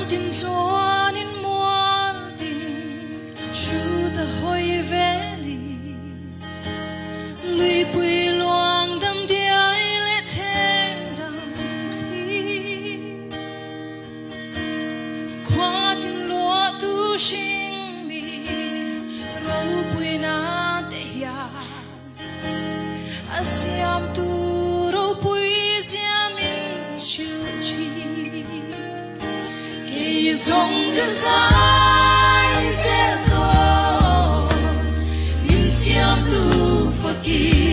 tin chuan in mual tin through the Hoy Valley lui pui luang dam diai le theng dam khi qua tin lo tu shing mi ro pui na te ya asiam tu ro pui ziam in chu chi ke zong ga zai zel do in siam tu fakir